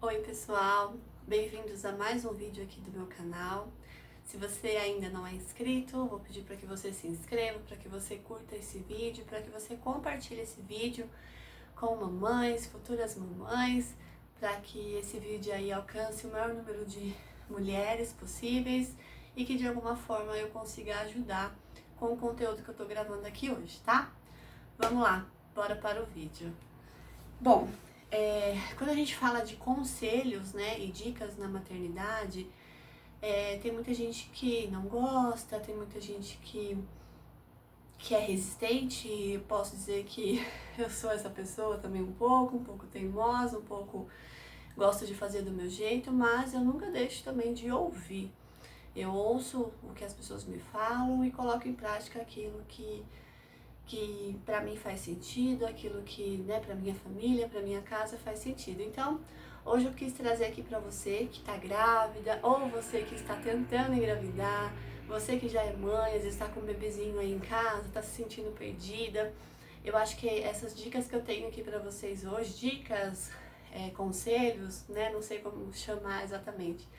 Oi pessoal, bem-vindos a mais um vídeo aqui do meu canal. Se você ainda não é inscrito, vou pedir para que você se inscreva, para que você curta esse vídeo, para que você compartilhe esse vídeo com mamães, futuras mamães, para que esse vídeo aí alcance o maior número de mulheres possíveis e que de alguma forma eu consiga ajudar com o conteúdo que eu tô gravando aqui hoje, tá? Vamos lá, bora para o vídeo. Bom, quando a gente fala de conselhos, né, e dicas na maternidade, tem muita gente que não gosta, tem muita gente que é resistente, e posso dizer que eu sou essa pessoa também um pouco teimosa, um pouco gosto de fazer do meu jeito, mas eu nunca deixo também de ouvir. Eu ouço o que as pessoas me falam e coloco em prática aquilo que para mim faz sentido, aquilo que, né, para minha família, para minha casa faz sentido. Então, hoje eu quis trazer aqui para você que está grávida ou você que está tentando engravidar, você que já é mãe, às vezes está com um bebezinho aí em casa, está se sentindo perdida. Eu acho que essas dicas que eu tenho aqui para vocês hoje, dicas, conselhos, né, não sei como chamar exatamente,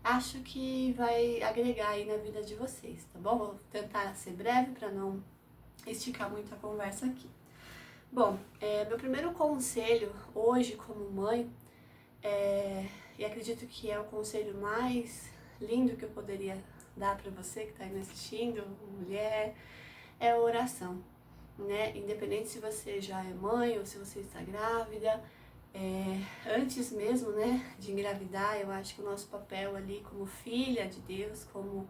acho que vai agregar aí na vida de vocês, tá bom? Vou tentar ser breve para não esticar muito a conversa aqui. Bom, meu primeiro conselho hoje como mãe, e acredito que é o conselho mais lindo que eu poderia dar para você que está aí me assistindo, mulher, é a oração, né? Independente se você já é mãe ou se você está grávida, antes mesmo, né, de engravidar, eu acho que o nosso papel ali como filha de Deus, como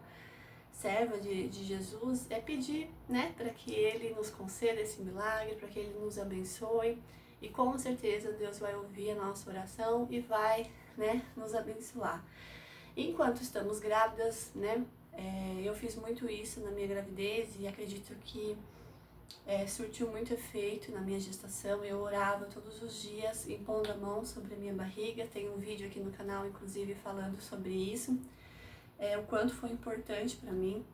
serva de Jesus, é pedir, né, para que Ele nos conceda esse milagre, para que Ele nos abençoe, e com certeza Deus vai ouvir a nossa oração e vai, né, nos abençoar. Enquanto estamos grávidas, né, eu fiz muito isso na minha gravidez e acredito que surtiu muito efeito na minha gestação. Eu orava todos os dias, impondo a mão sobre a minha barriga. Tem um vídeo aqui no canal, inclusive, falando sobre isso. O quanto foi importante para mim.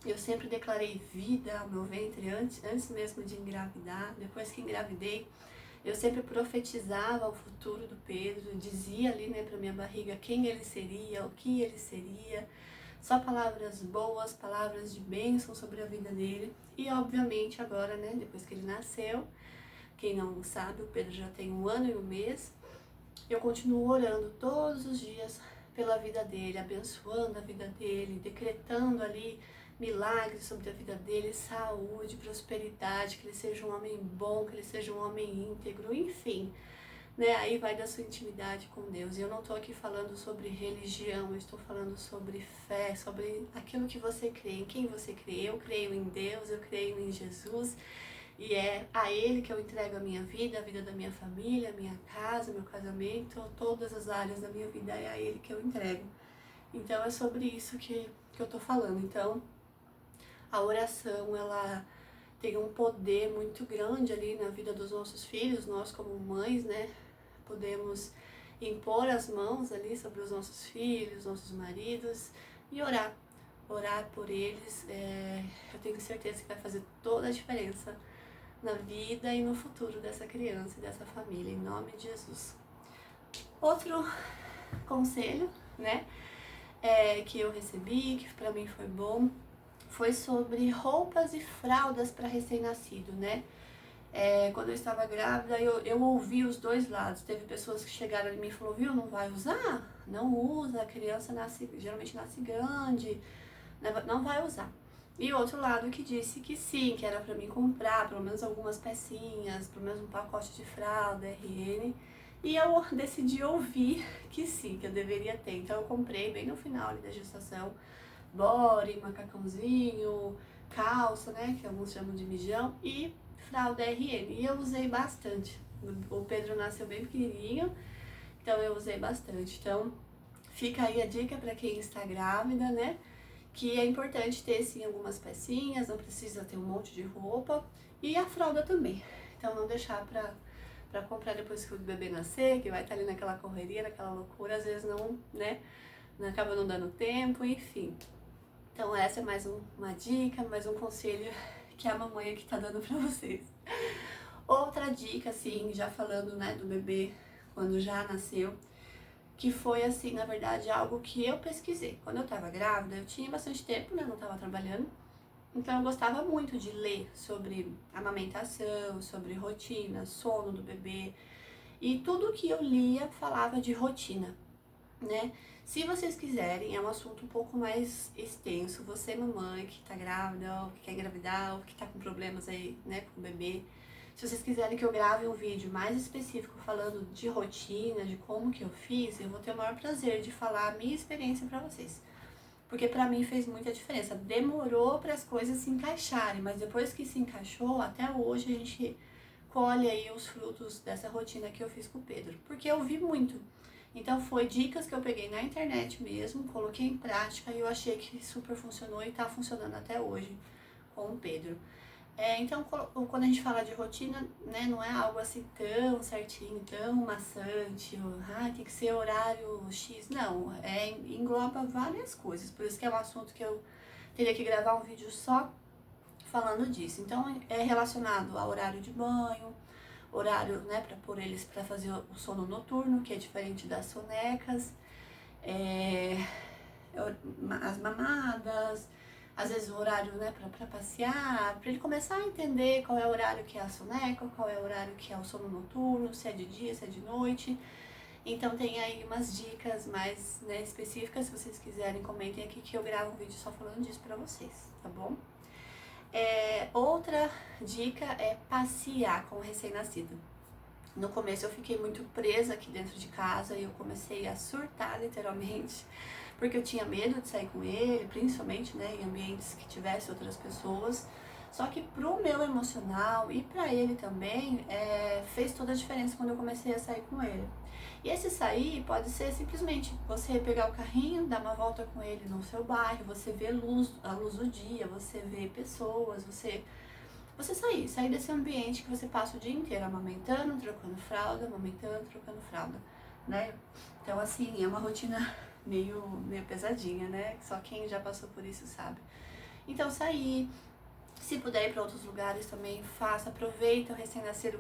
Eu sempre declarei vida ao meu ventre antes mesmo de engravidar. Depois que engravidei, eu sempre profetizava o futuro do Pedro, dizia ali, né, para minha barriga quem ele seria, o que ele seria. Só palavras boas, palavras de bênção sobre a vida dele. E obviamente agora, né, depois que ele nasceu, quem não sabe, o Pedro já tem 1 ano e 1 mês, eu continuo orando todos os dias pela vida dele, abençoando a vida dele, decretando ali milagres sobre a vida dele, saúde, prosperidade, que ele seja um homem bom, que ele seja um homem íntegro, enfim, né? Aí vai da sua intimidade com Deus. E eu não estou aqui falando sobre religião, eu estou falando sobre fé, sobre aquilo que você crê, em quem você crê. Eu creio em Deus, eu creio em Jesus. E é a Ele que eu entrego a minha vida, a vida da minha família, a minha casa, meu casamento, todas as áreas da minha vida é a Ele que eu entrego. Então é sobre isso que eu tô falando. Então a oração, ela tem um poder muito grande ali na vida dos nossos filhos. Nós como mães, né, podemos impor as mãos ali sobre os nossos filhos, nossos maridos e orar por eles. Eu tenho certeza que vai fazer toda a diferença na vida e no futuro dessa criança e dessa família, em nome de Jesus. Outro conselho, né, que eu recebi, que para mim foi bom, foi sobre roupas e fraldas para recém-nascido, né? Quando eu estava grávida, eu ouvi os dois lados. Teve pessoas que chegaram em mim e falaram, viu, não vai usar? Não usa, a criança geralmente nasce grande, não vai usar. E outro lado que disse que sim, que era para mim comprar pelo menos algumas pecinhas, pelo menos um pacote de fralda, RN. E eu decidi ouvir que sim, que eu deveria ter. Então eu comprei bem no final ali da gestação, body, macacãozinho, calça, né, que alguns chamam de mijão, e fralda RN. E eu usei bastante. O Pedro nasceu bem pequenininho, então eu usei bastante. Então fica aí a dica para quem está grávida, né, que é importante ter sim algumas pecinhas, não precisa ter um monte de roupa, e a fralda também. Então não deixar pra comprar depois que o bebê nascer, que vai estar ali naquela correria, naquela loucura, às vezes não, né, acaba não dando tempo, enfim. Então essa é mais uma dica, mais um conselho que a mamãe aqui tá dando pra vocês. Outra dica, assim, já falando, né, do bebê quando já nasceu, que foi assim, na verdade, algo que eu pesquisei. Quando eu tava grávida, eu tinha bastante tempo, né, não tava trabalhando, então eu gostava muito de ler sobre amamentação, sobre rotina, sono do bebê, e tudo que eu lia falava de rotina, né? Se vocês quiserem, é um assunto um pouco mais extenso. Você, mamãe, que tá grávida, ou que quer engravidar, ou que tá com problemas aí, né, com o bebê. Se vocês quiserem que eu grave um vídeo mais específico falando de rotina, de como que eu fiz, eu vou ter o maior prazer de falar a minha experiência pra vocês. Porque pra mim fez muita diferença. Demorou para as coisas se encaixarem, mas depois que se encaixou, até hoje a gente colhe aí os frutos dessa rotina que eu fiz com o Pedro. Porque eu vi muito. Então foi dicas que eu peguei na internet mesmo, coloquei em prática e eu achei que super funcionou e tá funcionando até hoje com o Pedro. Então, quando a gente fala de rotina, né, não é algo assim tão certinho, tão maçante, tem que ser horário X, não, engloba várias coisas, por isso que é um assunto que eu teria que gravar um vídeo só falando disso. Então, é relacionado ao horário de banho, horário, né, para pôr eles para fazer o sono noturno, que é diferente das sonecas, é, as mamadas, às vezes o horário, né, para passear, para ele começar a entender qual é o horário que é a soneca, qual é o horário que é o sono noturno, se é de dia, se é de noite. Então tem aí umas dicas mais, né, específicas, se vocês quiserem comentem aqui que eu gravo um vídeo só falando disso para vocês, tá bom? Outra dica é passear com o recém-nascido. No começo eu fiquei muito presa aqui dentro de casa e eu comecei a surtar literalmente, porque eu tinha medo de sair com ele, principalmente, né, em ambientes que tivesse outras pessoas. Só que pro meu emocional e pra ele também, fez toda a diferença quando eu comecei a sair com ele. E esse sair pode ser simplesmente você pegar o carrinho, dar uma volta com ele no seu bairro, você vê a luz do dia, você vê pessoas, você sair desse ambiente que você passa o dia inteiro amamentando, trocando fralda, amamentando, trocando fralda, né? Então, assim, é uma rotina meio pesadinha, né? Só quem já passou por isso sabe. Então, sair, se puder ir para outros lugares também, faça, aproveita o recém-nascido,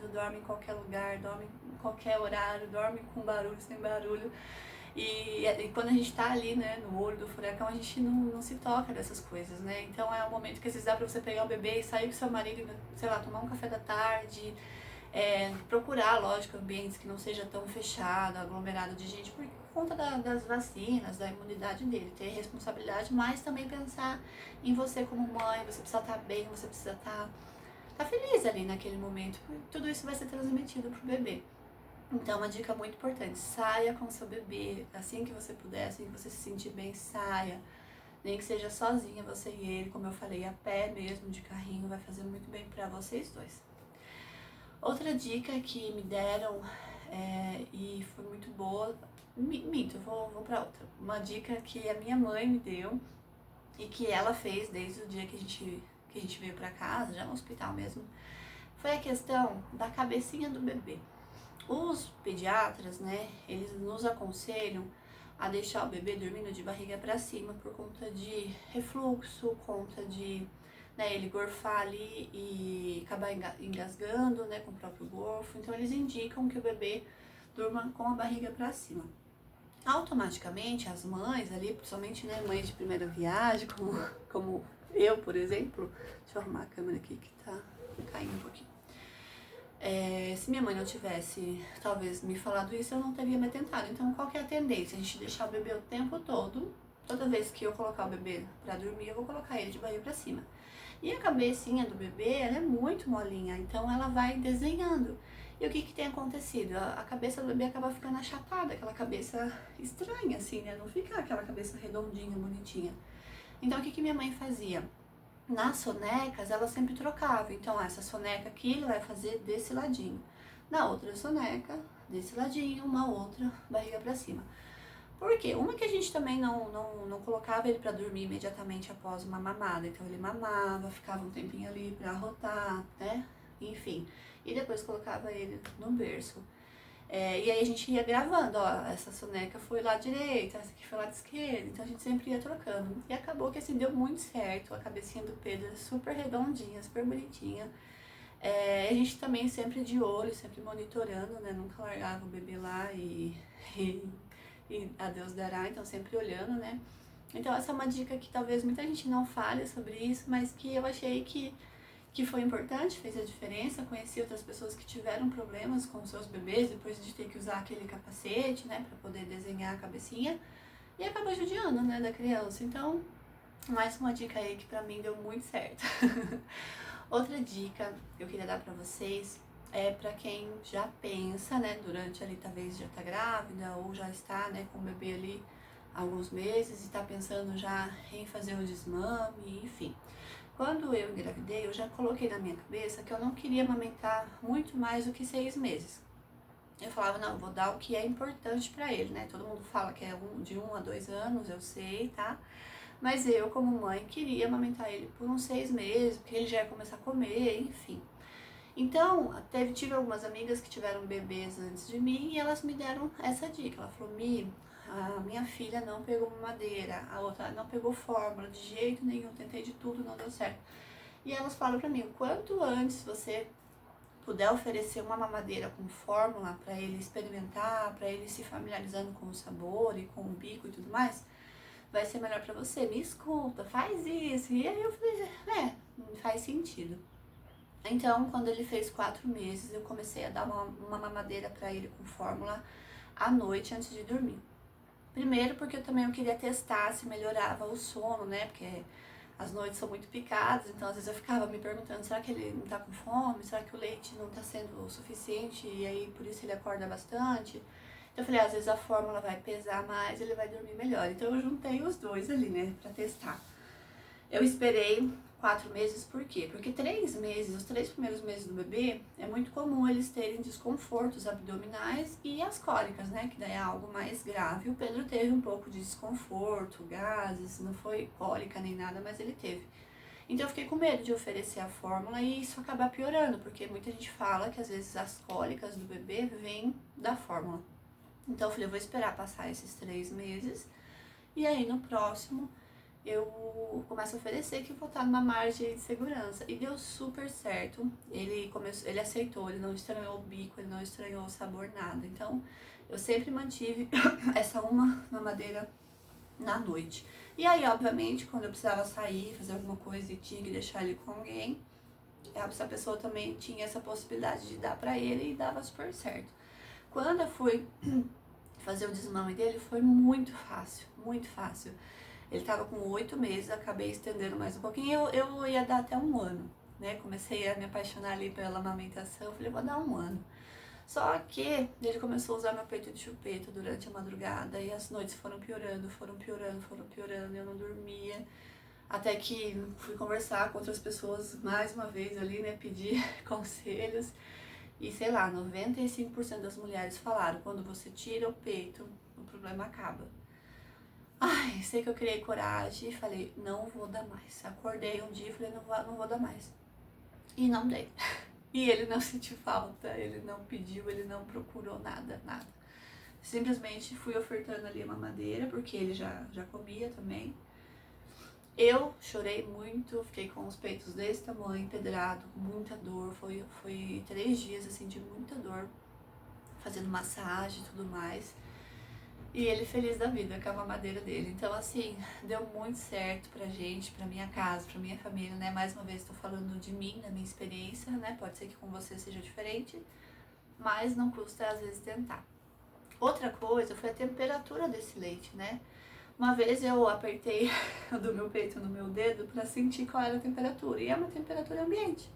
dorme em qualquer lugar, dorme em qualquer horário, dorme com barulho, sem barulho. E quando a gente tá ali, né, no olho do furacão, a gente não se toca dessas coisas, né? Então é um momento que às vezes dá pra você pegar o bebê e sair com seu marido, sei lá, tomar um café da tarde, procurar, lógico, ambientes que não seja tão fechado, aglomerado de gente, por conta das vacinas, da imunidade dele, ter responsabilidade, mas também pensar em você como mãe, você precisa estar bem, você precisa tá feliz ali naquele momento, porque tudo isso vai ser transmitido pro bebê. Então, uma dica muito importante, saia com seu bebê, assim que você puder, assim que você se sentir bem, saia. Nem que seja sozinha, você e ele, como eu falei, a pé mesmo, de carrinho, vai fazer muito bem pra vocês dois. Outra dica que me deram, e foi muito boa, minto, vou pra outra. Uma dica que a minha mãe me deu e que ela fez desde o dia que a gente veio pra casa, já no hospital mesmo, foi a questão da cabecinha do bebê. Os pediatras, né, eles nos aconselham a deixar o bebê dormindo de barriga para cima por conta de refluxo, conta de, né, ele gorfar ali e acabar engasgando, né, com o próprio gorfo. Então eles indicam que o bebê durma com a barriga para cima. Automaticamente as mães ali, principalmente, né, mães de primeira viagem, como eu, por exemplo, deixa eu arrumar a câmera aqui que tá caindo um pouquinho. Se minha mãe não tivesse, talvez, me falado isso, eu não teria me atentado. Então, qual que é a tendência? A gente deixar o bebê o tempo todo. Toda vez que eu colocar o bebê pra dormir, eu vou colocar ele de barriga pra cima. E a cabecinha do bebê, ela é muito molinha, então ela vai desenhando. E o que tem acontecido? A cabeça do bebê acaba ficando achatada, aquela cabeça estranha, assim, né? Não fica aquela cabeça redondinha, bonitinha. Então, o que minha mãe fazia? Nas sonecas, ela sempre trocava. Então, essa soneca aqui ele vai fazer desse ladinho. Na outra soneca, desse ladinho, uma outra, barriga pra cima. Por quê? Uma que a gente também não colocava ele pra dormir imediatamente após uma mamada. Então, ele mamava, ficava um tempinho ali pra arrotar, né? Enfim. E depois colocava ele no berço. E aí a gente ia gravando, ó, essa soneca foi lá direita, essa aqui foi lá esquerda, então a gente sempre ia trocando. E acabou que assim, deu muito certo, a cabecinha do Pedro é super redondinha, super bonitinha. A gente também sempre de olho, sempre monitorando, né, nunca largava o bebê lá e e, e a Deus dará, então sempre olhando, né? Então essa é uma dica que talvez muita gente não fale sobre isso, mas que eu achei que foi importante, fez a diferença. Conheci outras pessoas que tiveram problemas com seus bebês depois de ter que usar aquele capacete, né, para poder desenhar a cabecinha, e acaba judiando, né, da criança. Então, mais uma dica aí que pra mim deu muito certo. Outra dica que eu queria dar pra vocês é pra quem já pensa, né, durante ali, talvez já tá grávida ou já está, né, com o bebê ali há alguns meses e tá pensando já em fazer o desmame, enfim. Quando eu engravidei, eu já coloquei na minha cabeça que eu não queria amamentar muito mais do que 6 meses. Eu falava, não, eu vou dar o que é importante pra ele, né? Todo mundo fala que é de 1 a 2 anos, eu sei, tá? Mas eu, como mãe, queria amamentar ele por uns 6 meses, porque ele já ia começar a comer, enfim. Então, tive algumas amigas que tiveram bebês antes de mim e elas me deram essa dica. Ela falou, Mi, a minha filha não pegou mamadeira, a outra não pegou fórmula, de jeito nenhum, tentei de tudo, não deu certo. E elas falam pra mim, o quanto antes você puder oferecer uma mamadeira com fórmula para ele experimentar, para ele se familiarizando com o sabor e com o bico e tudo mais, vai ser melhor pra você, me escuta, faz isso. E aí eu falei, faz sentido. Então, quando ele fez 4 meses, eu comecei a dar uma mamadeira pra ele com fórmula à noite antes de dormir. Primeiro porque eu queria testar se melhorava o sono, né? Porque as noites são muito picadas, então às vezes eu ficava me perguntando, será que ele não tá com fome? Será que o leite não tá sendo o suficiente e aí por isso ele acorda bastante? Então eu falei, às vezes a fórmula vai pesar mais, ele vai dormir melhor. Então eu juntei os dois ali, né, pra testar. Eu esperei 4 meses, por quê? Porque 3 meses, os 3 primeiros meses do bebê, é muito comum eles terem desconfortos abdominais e as cólicas, né, que daí é algo mais grave. O Pedro teve um pouco de desconforto, gases, não foi cólica nem nada, mas ele teve. Então eu fiquei com medo de oferecer a fórmula e isso acabar piorando, porque muita gente fala que às vezes as cólicas do bebê vêm da fórmula. Então eu falei, eu vou esperar passar esses 3 meses e aí no próximo eu começo a oferecer que vou estar numa margem de segurança. E deu super certo. Ele aceitou, ele não estranhou o bico, ele não estranhou o sabor, nada. Então eu sempre mantive essa uma mamadeira na noite. E aí, obviamente, quando eu precisava sair, fazer alguma coisa e tinha que deixar ele com alguém, essa pessoa também tinha essa possibilidade de dar pra ele e dava super certo. Quando eu fui fazer o desmame dele, foi muito fácil, muito fácil. Ele tava com 8 meses, acabei estendendo mais um pouquinho, eu ia dar até 1 ano, né? Comecei a me apaixonar ali pela amamentação, falei, vou dar 1 ano. Só que ele começou a usar meu peito de chupeta durante a madrugada e as noites foram piorando, eu não dormia. Até que fui conversar com outras pessoas mais uma vez ali, né, pedir conselhos. E sei lá, 95% das mulheres falaram, quando você tira o peito, o problema acaba. Ai, sei que eu criei coragem e falei, não vou dar mais. Acordei um dia e falei, não vou dar mais. E não dei. E ele não sentiu falta, ele não pediu, ele não procurou nada, nada. Simplesmente fui ofertando ali uma madeira, porque ele já comia também. Eu chorei muito, fiquei com os peitos desse tamanho, empedrado, com muita dor. Foi 3 dias assim de muita dor, fazendo massagem e tudo mais. E ele feliz da vida com a mamadeira dele. Então, assim, deu muito certo pra gente, pra minha casa, pra minha família, né? Mais uma vez, tô falando de mim, da minha experiência, né? Pode ser que com você seja diferente, mas não custa, às vezes, tentar. Outra coisa foi a temperatura desse leite, né? Uma vez eu apertei do meu peito no meu dedo pra sentir qual era a temperatura, e é uma temperatura ambiente.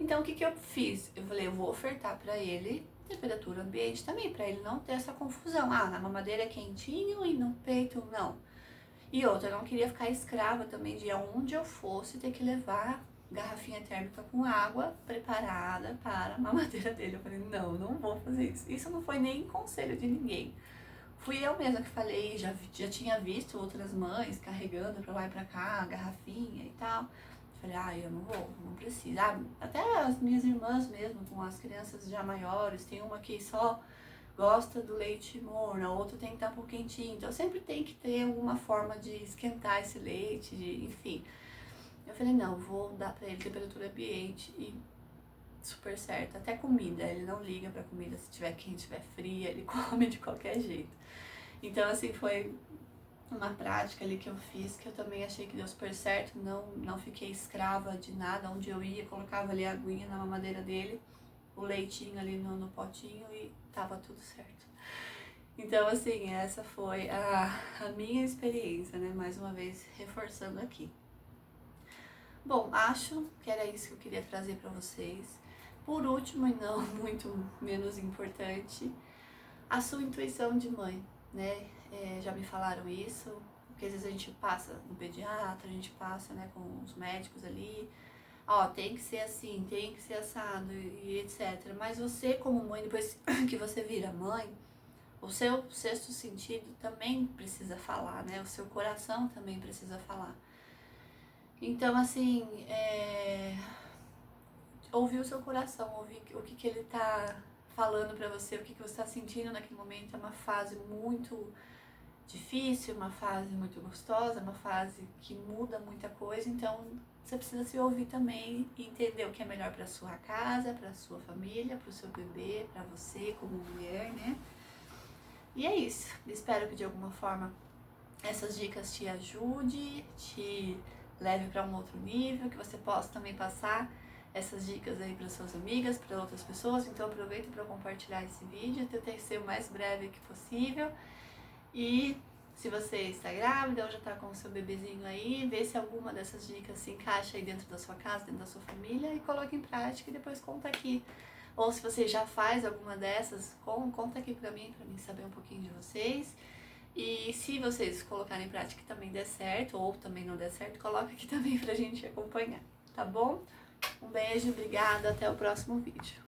Então, o que que eu fiz? Eu falei, eu vou ofertar pra ele temperatura ambiente também, pra ele não ter essa confusão. Ah, na mamadeira é quentinho e no peito não. E outra, eu não queria ficar escrava também de aonde eu fosse ter que levar garrafinha térmica com água preparada para a mamadeira dele. Eu falei, não vou fazer isso. Isso não foi nem conselho de ninguém. Fui eu mesma que falei, já tinha visto outras mães carregando pra lá e pra cá, garrafinha e tal. Falei, eu não vou, não preciso. Até as minhas irmãs mesmo, com as crianças já maiores, tem uma que só gosta do leite morno, a outra tem que estar um pouco quentinho. Então sempre tem que ter alguma forma de esquentar esse leite, enfim. Eu falei, não, vou dar pra ele temperatura ambiente. E super certo. Até comida, ele não liga pra comida, se tiver quente, se tiver fria, ele come de qualquer jeito. Então, assim, foi uma prática ali que eu fiz, que eu também achei que deu super certo, não fiquei escrava de nada, onde eu ia, colocava ali a aguinha na mamadeira dele, o leitinho ali no potinho e tava tudo certo. Então, assim, essa foi a minha experiência, né, mais uma vez reforçando aqui. Bom, acho que era isso que eu queria trazer pra vocês. Por último, e não muito menos importante, a sua intuição de mãe, né? Já me falaram isso, porque às vezes a gente passa no pediatra, a gente passa, né, com os médicos ali, ó, tem que ser assim, tem que ser assado e etc. Mas você como mãe, depois que você vira mãe, o seu sexto sentido também precisa falar, né? O seu coração também precisa falar. Então, assim, ouvir o seu coração, ouvir o que ele tá falando pra você, o que você tá sentindo naquele momento. É uma fase muito difícil, uma fase muito gostosa, uma fase que muda muita coisa, então você precisa se ouvir também e entender o que é melhor pra sua casa, pra sua família, pro seu bebê, pra você como mulher, né? E é isso. Espero que de alguma forma essas dicas te ajude, te leve para um outro nível, que você possa também passar essas dicas aí para suas amigas, para outras pessoas. Então aproveita para compartilhar esse vídeo, tentei ser o mais breve que possível. E se você está grávida ou já está com o seu bebezinho aí, vê se alguma dessas dicas se encaixa aí dentro da sua casa, dentro da sua família e coloque em prática e depois conta aqui. Ou se você já faz alguma dessas, conta aqui para mim saber um pouquinho de vocês. E se vocês colocarem em prática e também der certo, ou também não der certo, coloca aqui também pra gente acompanhar, tá bom? Um beijo, obrigada, até o próximo vídeo.